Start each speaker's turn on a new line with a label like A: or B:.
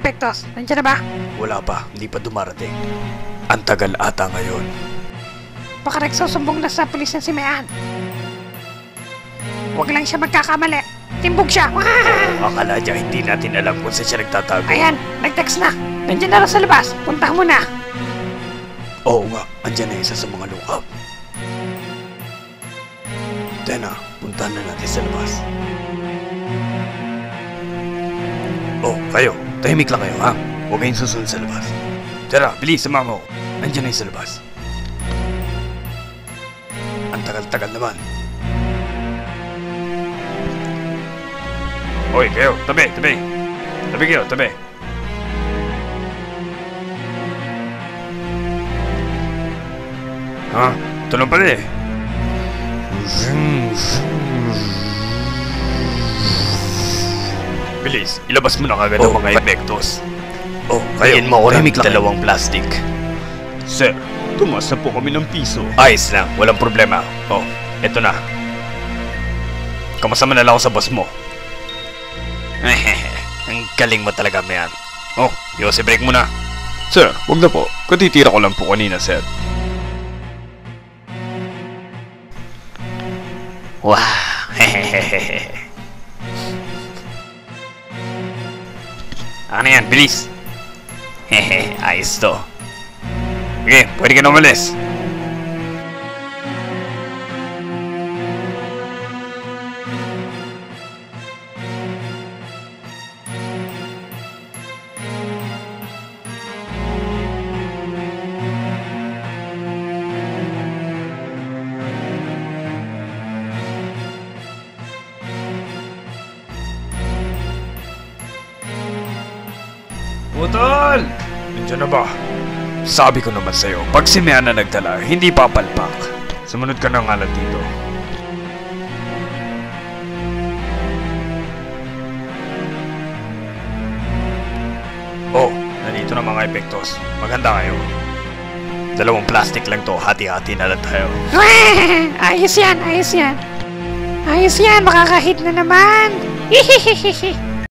A: Epektos? Nandiyan na ba?
B: Wala pa, hindi pa dumarating. Ang tagal ata ngayon.
A: Baka nagsusumbong na sa pulis na si Mayan. Huwag lang siya magkakamali. Timbog siya.
B: Akala niya hindi natin alam kung saan siya nagtatago.
A: Ayan, nag-text na. Nandiyan na rin sa labas. Puntahan mo na.
B: Oo nga, andyan na isa sa mga lookout. Tena, puntahan na natin sa labas. Oh, kayo. Tahimik lang kayo, ha? Huwag kayong susunod sa labas. Tara, bilis, sumama mo. Andyan na yung sa labas. Ang tagal-tagal naman. Hoy, kayo, tabi, tabi. Tabi kayo, tabi. Ha? Ito lang pala eh. Bilis, ilabas mo na kagad ang mga epektos. Oh, kayo, tahimik lang dalawang plastic. Sir, tumaas na po kami ng piso. Ayos lang, walang problema. Oh, eto na. Kamasama na lang ako sa boss mo. Ang galing mo talaga, man. Oh, Yossi, break mo na. Sir, wag na po. Katitira ko lang po kanina, sir. Wow, hehehehe. Ano yan, bilis. Hehe, ayos to. Okay, pwede ka na umalis. Utol! Nandiyan na ba? Sabi ko naman sa'yo, pag si Mea na nagdala, hindi papalpak. Sumunod ka na nga lang dito. Oh, nandito na mga epektos. Maganda kayo. Dalawang plastic lang to, hati-hati na lang tayo.
A: Ayos yan, ayos yan. Ayos yan, makakahit na naman. Hihihihihi.